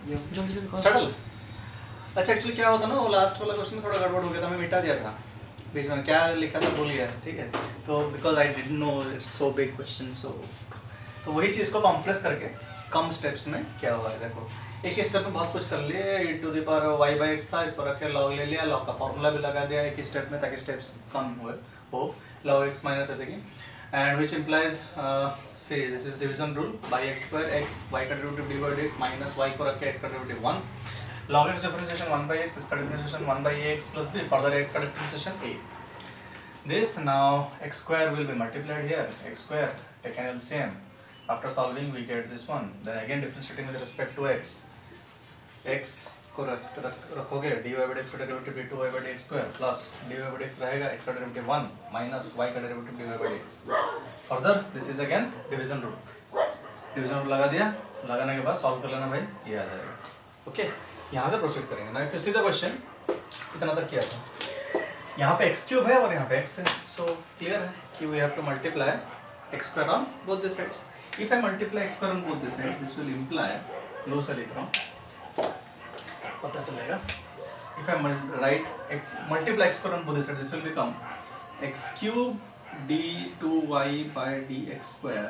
Start. अच्छा actually क्या होता ना, वो लास्ट वाला क्वेश्चन थोड़ा गड़बड़ हो गया था, मैं मिटा दिया था बीच में, क्या लिखा था भूल गया, ठीक है। तो because I didn't know it's so big question, so तो वही चीज़ को कॉम्प्रेस करके कम स्टेप्स में क्या हुआ है। देखो एक स्टेप में बहुत कुछ कर लिए, e to the power y by x था, इसको रख के लॉग ले लिया, लॉग का फॉर्मूला भी लगा दिया एक स्टेप में ताकि स्टेप्स कम हुए हो, लॉग एक्स माइनस है देखिए, and which implies see this is division rule, by x square x y का derivative d by x minus y को रख के एक्स का derivative 1, log x differentiation 1 by x, इसका differentiation 1 by ax plus b, further x का differentiation a. This now x square will be multiplied here, x square taken LCM. After solving we get this one. Then again differentiating with respect to x. x को रखोगे dy by dx का derivative d2y by dx square plus dy by dx रहेगा x का derivative 1 minus y का derivative dy by dx. Further this is again division rule. Division rule लगा दिया, लगाने के बाद solve कर लेना भाई, ये आ जाएगा. Okay. यहाँ से प्रोसीड करेंगे ना, फिर सीधा क्वेश्चन कितना तक किया था, यहाँ पे x क्यूब है और यहाँ पे x है, सो क्लियर है कि we have to multiply x square on both the sides. If I multiply x square on both the sides this will imply, लो से लिख रहा हूँ पता चलेगा, if I write x multiply x square on both the sides this will become x cube d2y by dx square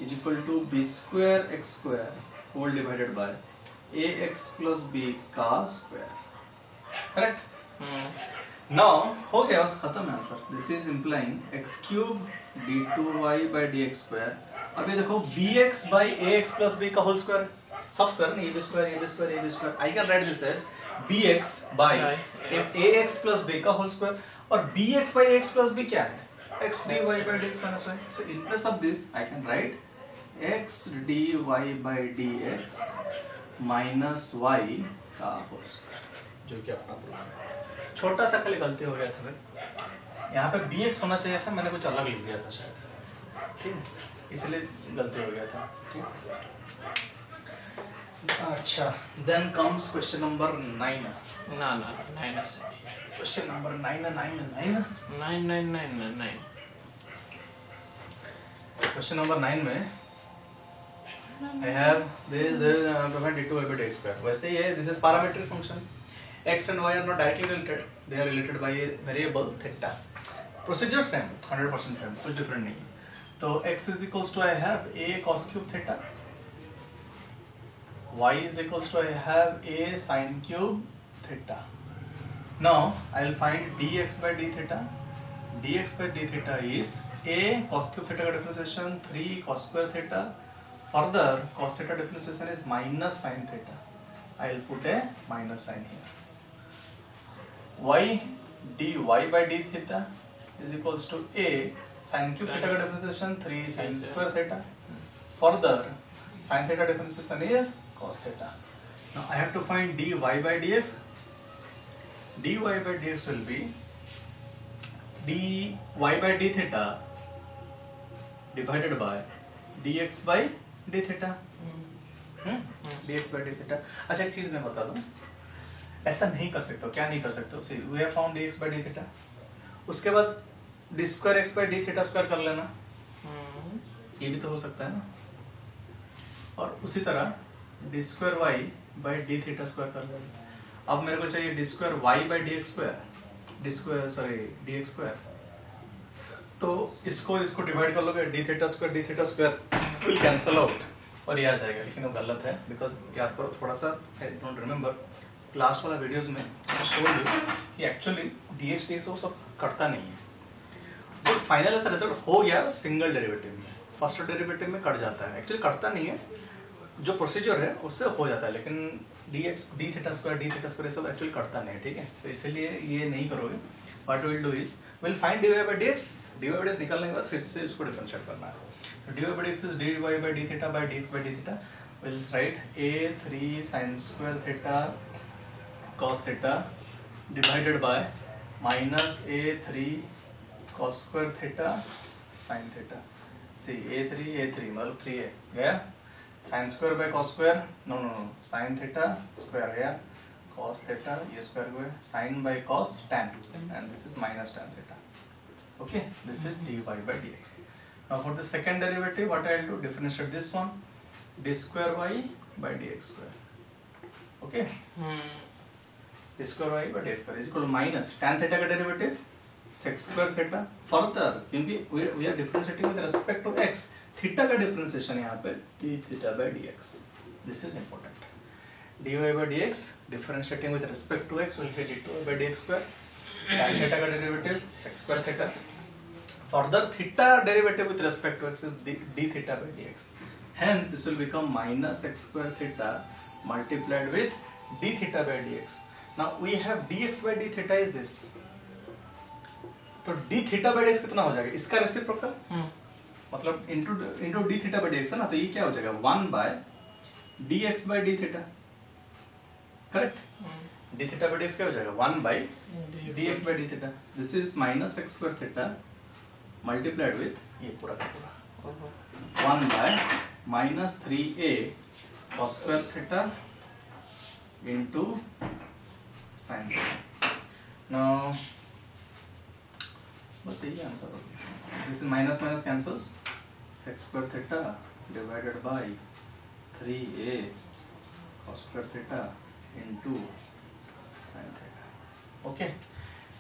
is equal to b square x square whole divided by ax plus b का square. Correct. Now हो गया, बस खत्म है answer. This is implying x cube d2y by dx square. अब ये देखो bx by ax plus b का होल स्क्वायर, सब स्क्वायर नहीं, ab square ab square ab square. I can write this as bx by ax plus b का whole square, और bx by ax plus b क्या है, x dy by dx minus y. So in place of this I can write x dy by dx minus y का whole square, जो कि अपना proof है. छोटा सा खाली गलती हो गया था भाई, यहाँ पे बी एक्स होना चाहिए था, मैंने कुछ अलग लिख दिया था शायद, ठीक, इसलिए गलती हो गया था. ठीक, अच्छा. Then comes question number 9. ना 9 क्वेश्चन नंबर 9. क्वेश्चन नंबर 9 में I have this d2y by dx square. वैसे ये this is parametric function. X and y are not directly related. They are related by a variable theta. Procedure same, 100% same. कुछ different नहीं है. तो x is equals to I have a cos cube theta. Y is equals to I have a sin cube theta. Now I will find dx by d theta. Dx by d theta is a cos cube theta का differentiation 3 cos square theta. Further, cos theta differentiation is minus sin theta. I will put a minus sign here. Y dy by d theta is equals to a sin cube theta differentiation 3 sin square theta. Further, sin theta differentiation is cos theta. Now I have to find dy by dx. Dy by dx will be dy by d theta divided by dx by d theta. dx by d theta. अच्छा एक चीज मैं बता दूं, ऐसा नहीं कर सकते हो. क्या नहीं कर सकते हो, see we have found dx by d theta, उसके बाद d square x by d theta square कर लेना, ये भी तो हो सकता है ना, और उसी तरह d square y by d theta square कर लेना. अब मेरे को चाहिए d square y by dx square, dx square, तो इसको डिवाइड कर लोगे, d theta square will cancel out और ये आ जाएगा. लेकिन वो गलत है, बिकॉज याद करो थोड़ा सा, आई डोंट रिमेम्बर लास्ट वाला वीडियोस में बोल कि एक्चुअली dx वो सब करता नहीं है. तो फाइनल ऐसा रिजल्ट हो गया सिंगल डेरिवेटिव में, फर्स्ट डेरिवेटिव में कट जाता है, एक्चुअली करता नहीं है, जो प्रोसीजर है उससे हो जाता है, लेकिन d थीटा स्क्वायर ये सब एक्चुअली करता नहीं है. ठीक है, तो इसलिए ये नहीं करोगे. What will do is will find dy by dx निकालने के बाद फिर से उसको डिफरेंशिएट करना है. dy by dx is dy by d theta by dx by d theta. We'll write a3 sin square theta cos theta divided by minus a3 cos square theta sin theta. See a3 मतलब 3 है गया, sin square by cos square no sin theta square गया, cos theta ये square हुआ, sin by cos tan, and this is minus tan theta. Okay, this is dy by dx. Now for the second derivative, what I will do, differentiate this one, d square y by dx square. Okay d square y by d square is equal to minus tan theta का derivative sec square theta further क्योंकि we are differentiating with respect to x theta का differentiation यहाँ पे d theta by dx this is important dy by dx differentiating with respect to x will get d2 by dx square tan theta का derivative sec square theta further theta derivative with respect to x is d theta by dx hence this will become minus x square theta multiplied with d theta by dx now we have dx by d theta is this तो d theta by dx कितना हो जाएगा इसका reciprocal मतलब into d theta by dx है ना तो ये क्या हो जाएगा 1 by dx by d theta correct d theta by dx क्या हो जाएगा 1 by dx by d theta this is minus x square theta multiplied with ये पूरा का पूरा 1 by minus 3a cos square theta into sin theta now बस यही answer हो गया this is minus minus cancels sec square theta divided by 3a cos square theta into sin theta okay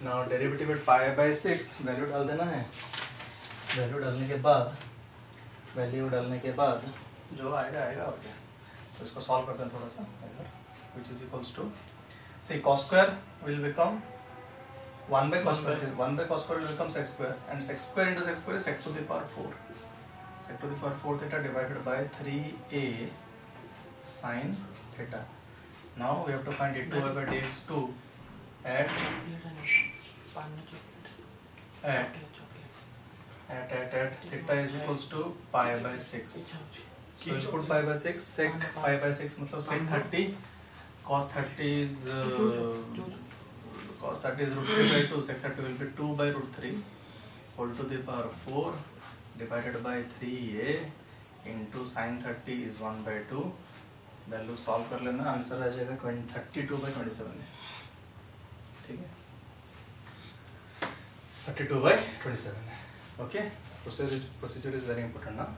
now derivative at pi by 6 value डाल देना है value डालने के बाद जो आएगा और क्या तो इसको सॉल्व करते हैं थोड़ा सा which is equals to see cos square will become 1 by cos square 1 by cos square will become sec square and sec square into sec square is sec to the power 4 sec to the power 4 theta divided by 3a sin theta now we have to find d2 by dx2 at theta is equals to pi by 6 so we'll put pi by 6 sec pi by 6 मतलब sec 30 cos 30 is root 3 by 2 sec 30 will be 2 by root 3 whole to the power 4 divided by 3a into sin 30 is 1 by 2 value solve कर लेना answer आ जाएगा 32 by 27 ठीक है 32 by 27 okay procedure is very important now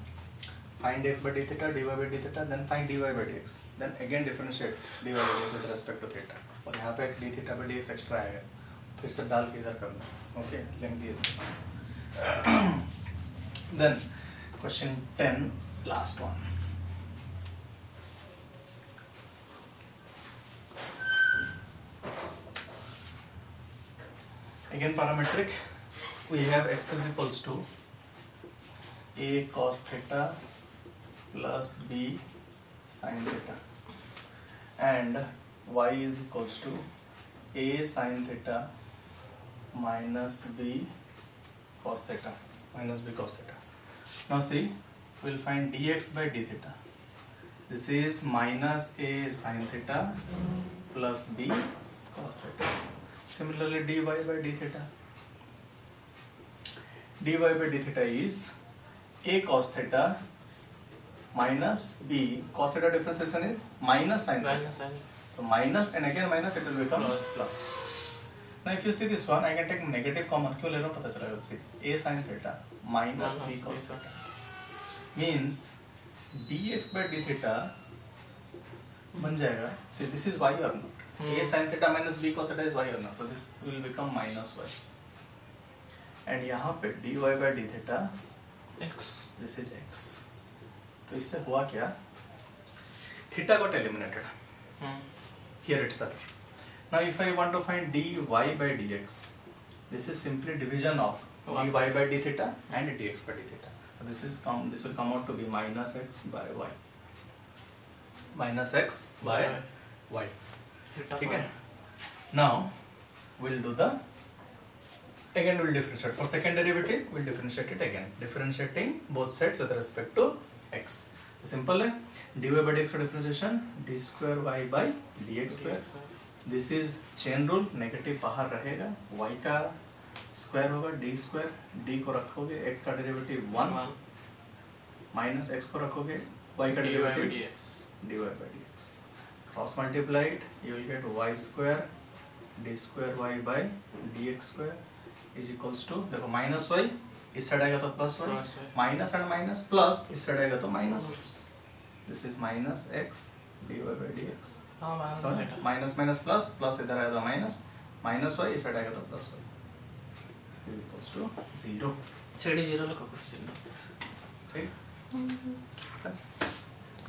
find x by d theta dy by d theta then find dy by dx then again differentiate dy by dx with respect to theta और यहाँ पे d theta by dx extra आएगा फिर से डाल के इधर करना okay lengthy then question 10 last one again parametric we have x is equals to a cos theta plus b sin theta and y is equals to a sin theta minus b cos theta now see we'll find dx by d theta this is minus a sin theta plus b cos theta similarly dy by d theta is a cos theta minus b cos theta differentiation is minus sin theta so minus and again minus it will become plus now if you see this one I can take negative common क्यों ले रहा हूँ पता चलेगा see a sin theta minus b cos theta means dx by d theta बन जाएगा see this is y or not a sin theta minus b cos theta is y or not so this will become minus y and यहाँ पे dy by d theta x this is x तो इससे हुआ क्या theta got eliminated here itself now if I want to find dy by dx this is simply division of dy by d theta and dx by d theta so this will come out to be minus x by y ठीक है now we'll do the again we'll differentiate for second derivative we'll differentiate it again differentiating both sides with respect to x simple है dy by dx का differentiation d square y by dx square this is chain rule negative बाहर रहेगा y का square होगा d square d को रखोगे x का derivative 1 minus x को रखोगे y का derivative dy by dx cross multiplied you will get y square d square y by dx square is equals to देखो minus y इस side आएगा तो plus y minus and minus plus इस side आएगा तो minus this is minus x dy by dx हाँ minus minus minus plus plus इधर आएगा माइनस माइनस वाई इस साइड आएगा तो plus y is equals to 0 CD 0 का क्वेश्चन ठीक